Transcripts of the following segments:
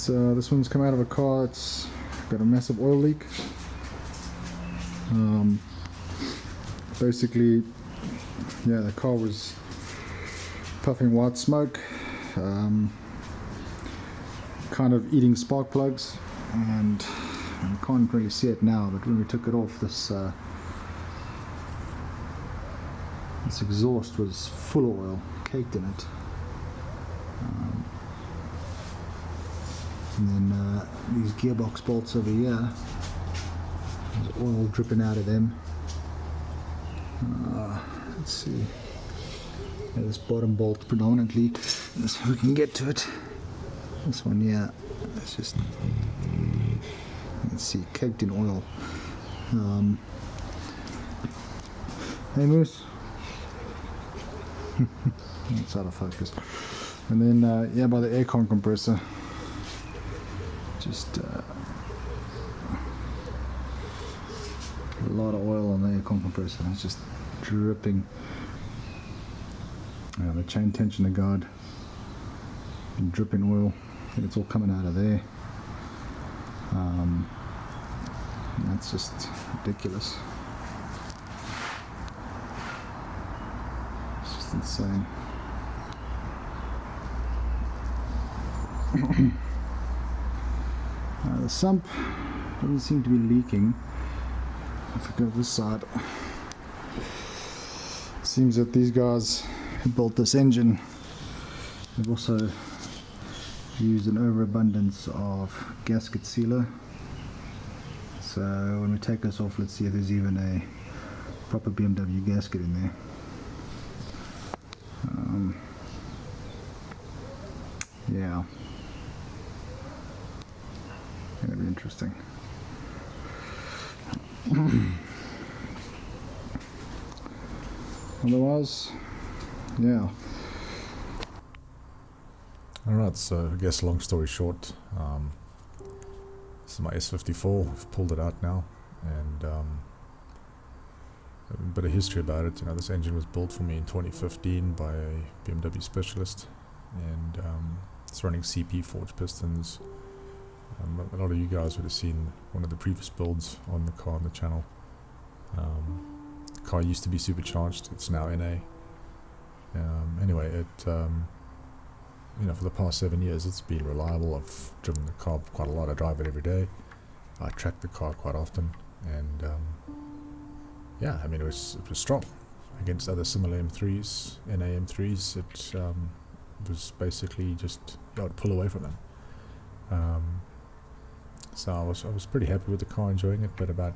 This one's come out of a car. It's got a massive oil leak. Basically, yeah, the car was puffing white smoke, kind of eating spark plugs, and you can't really see it now, but when we took it off, this exhaust was full of oil, caked in it. And then these gearbox bolts over here, there's oil dripping out of them. Let's see. Yeah, this bottom bolt predominantly, if we can get to it. This one, yeah, it's just, let's see, caked in oil. Hey Moose. It's out of focus. And then, yeah, by the aircon compressor, just a lot of oil on the aircon compressor. It's just dripping. The chain tensioner guard, dripping oil, and it's all coming out of there. That's just ridiculous. It's just insane. The sump doesn't seem to be leaking. If I go this side, seems that these guys who built this engine have also used an overabundance of gasket sealer. So when we take this off, let's see if there's even a proper BMW gasket in there. Yeah, gonna be interesting. Otherwise, yeah. Alright, so I guess long story short, this is my S54. I've pulled it out now, and a bit of history about it. You know, this engine was built for me in 2015 by a BMW specialist, and it's running CP forged pistons. A lot of you guys would have seen one of the previous builds on the car on the channel. The car used to be supercharged, it's now NA. Anyway, it you know, for the past 7 years it's been reliable. I've driven the car quite a lot. I drive it every day. I track the car quite often, and yeah, I mean, it was strong against other similar M3s, NA M3s. It was basically just, you would pull away from them. So I was pretty happy with the car, enjoying it. But about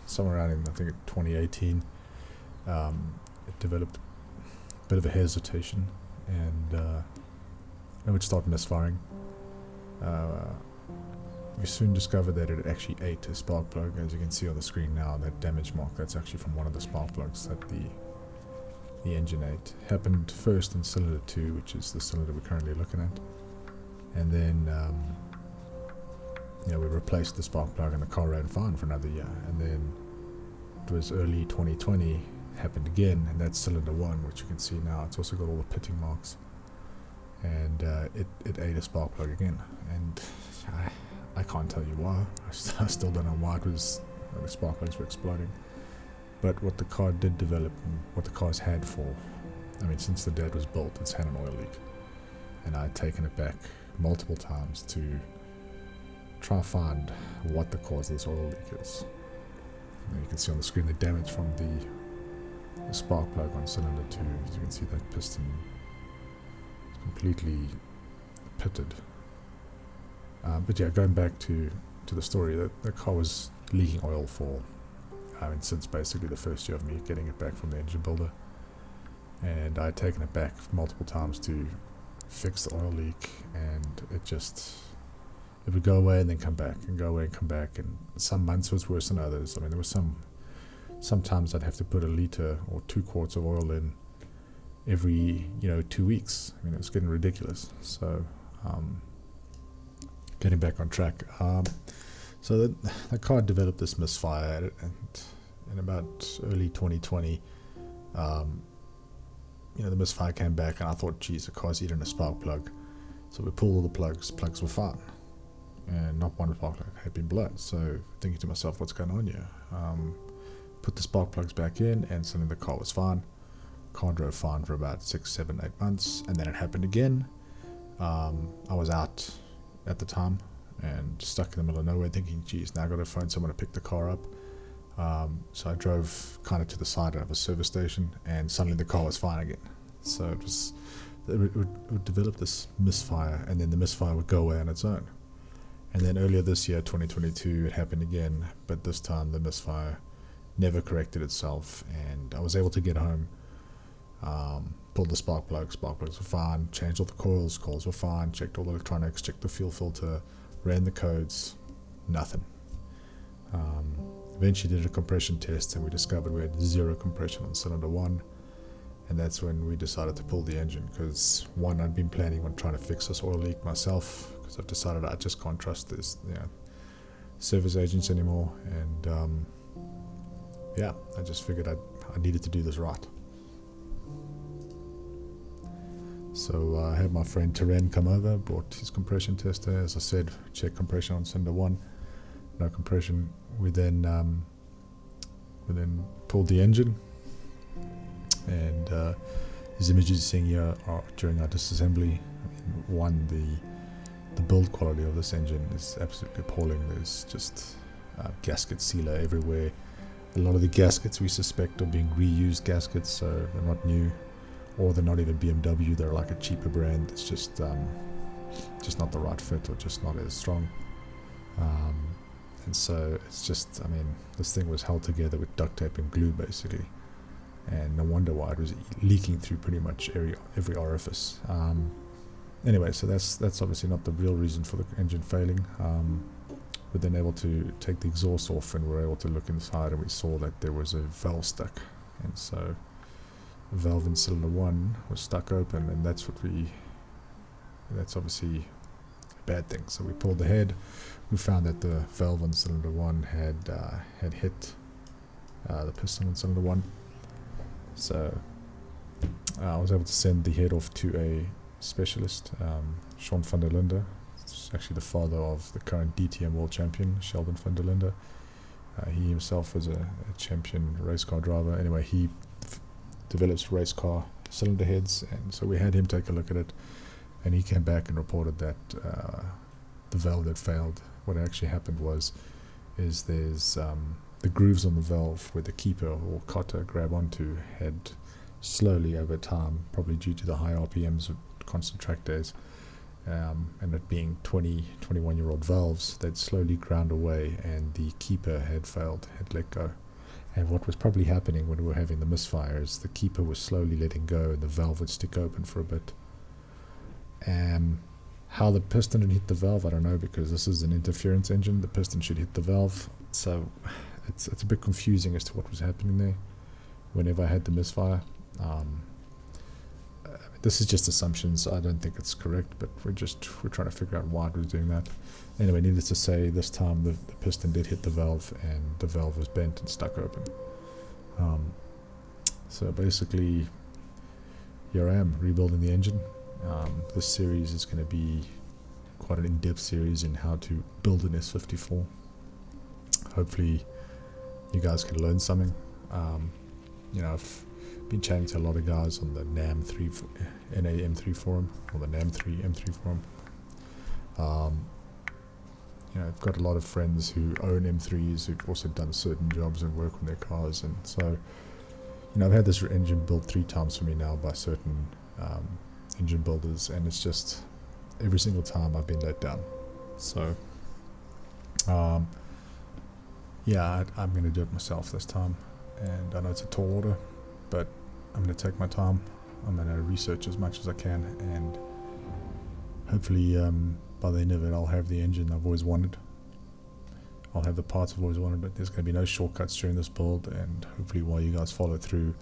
somewhere around in, I think, 2018, it developed a bit of a hesitation, and it would start misfiring. We soon discovered that it actually ate a spark plug. As you can see on the screen now, that damage mark, that's actually from one of the spark plugs that the engine ate. Happened first in cylinder 2, which is the cylinder we're currently looking at, and then you know, we replaced the spark plug and the car ran fine for another year. And then it was early 2020, happened again, and that's cylinder 1, which you can see now. It's also got all the pitting marks, and it ate a spark plug again. And I can't tell you why. I still don't know why it was, the spark plugs were exploding. But what the car did develop, and what the car's had for, I mean, since the day it was built, it's had an oil leak. And I'd taken it back multiple times to try and find what the cause of this oil leak is. And you can see on the screen the damage from the spark plug on cylinder 2. As you can see, that piston is completely pitted. But yeah, going back to the story, the car was leaking oil for, I mean, since basically the first year of me getting it back from the engine builder. And I'd taken it back multiple times to fix the oil leak, and it would go away and then come back, and go away and come back. And some months was worse than others. I mean, there was sometimes I'd have to put 1 liter or 2 quarts of oil in every 2 weeks. I mean, it was getting ridiculous. So getting back on track, so the car developed this misfire, and in about early 2020, the misfire came back, and I thought, geez, the car's eating a spark plug. So we pulled all the plugs were fine. and not one spark plug had been blown. So thinking to myself, what's going on here? Put the spark plugs back in, and suddenly the car was fine. Car drove fine for about 6, 7, 8 months, and then it happened again. I was out at the time and stuck in the middle of nowhere, thinking, geez, now I got to phone someone to pick the car up. So I drove kind of to the side of a service station, and suddenly the car was fine again. So it would develop this misfire, and then the misfire would go away on its own. And then earlier this year, 2022, it happened again, but this time the misfire never corrected itself, and I was able to get home, pulled the spark plugs were fine, changed all the coils were fine, checked all the electronics, checked the fuel filter, ran the codes, nothing. Eventually did a compression test, and we discovered we had 0 compression on cylinder 1, and that's when we decided to pull the engine, because one, I'd been planning on trying to fix this oil leak myself, because I've decided I just can't trust this service agents anymore, and I just figured I needed to do this right. So I had my friend Terren come over, brought his compression tester. As I said, check compression on cylinder 1, no compression. We then pulled the engine, and these images you're seeing here are during our disassembly. The build quality of this engine is absolutely appalling. There's just gasket sealer everywhere. A lot of the gaskets we suspect are being reused gaskets, so they're not new, or they're not even BMW. They're like a cheaper brand. It's just not the right fit, or just not as strong. And so it's just, this thing was held together with duct tape and glue basically, and no wonder why it was leaking through pretty much every orifice. Anyway, so that's obviously not the real reason for the engine failing. We're then able to take the exhaust off, and we're able to look inside, and we saw that there was a valve stuck, and so the valve in cylinder 1 was stuck open, and that's obviously a bad thing. So we pulled the head. We found that the valve on cylinder 1 had hit the piston on cylinder 1. So I was able to send the head off to a specialist, Sean van der Linde. It's actually the father of the current DTM world champion, Sheldon van der Linde. He himself was a champion race car driver. Anyway, he develops race car cylinder heads, and so we had him take a look at it, and he came back and reported that the valve had failed. What actually happened is there's the grooves on the valve where the keeper or cotter grab onto had slowly over time, probably due to the high RPMs of constant track days, and it being 21-year-old valves, they'd slowly ground away, and the keeper had failed, had let go. And what was probably happening when we were having the misfire is the keeper was slowly letting go, and the valve would stick open for a bit. How the piston would hit the valve, I don't know, because this is an interference engine. The piston should hit the valve, so it's a bit confusing as to what was happening there whenever I had the misfire. This is just assumptions. I don't think it's correct, but we're trying to figure out why it was doing that. Anyway, needless to say, this time the piston did hit the valve, and the valve was bent and stuck open. So basically, here I am rebuilding the engine. This series is going to be quite an in-depth series in how to build an S54. Hopefully you guys can learn something. I've been chatting to a lot of guys on the NAM3 forum, or the NAM3 M3 forum. I've got a lot of friends who own M3s who've also done certain jobs and work on their cars, and so I've had this engine built 3 times for me now by certain engine builders, and it's just every single time I've been let down. So I'm going to do it myself this time, and I know it's a tall order, but I'm going to take my time. I'm going to research as much as I can, and hopefully by the end of it I'll have the engine I've always wanted. I'll have the parts I've always wanted, but there's going to be no shortcuts during this build, and hopefully while you guys follow through,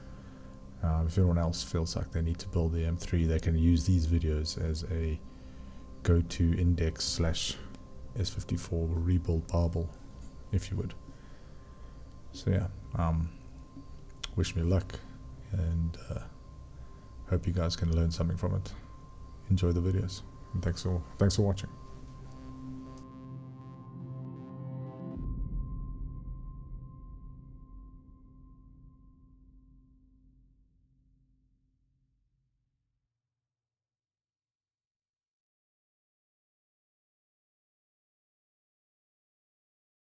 if anyone else feels like they need to build the M3, they can use these videos as a go-to index / S54 Rebuild Bible, if you would. So wish me luck, and hope you guys can learn something from it. Enjoy the videos, and thanks for watching.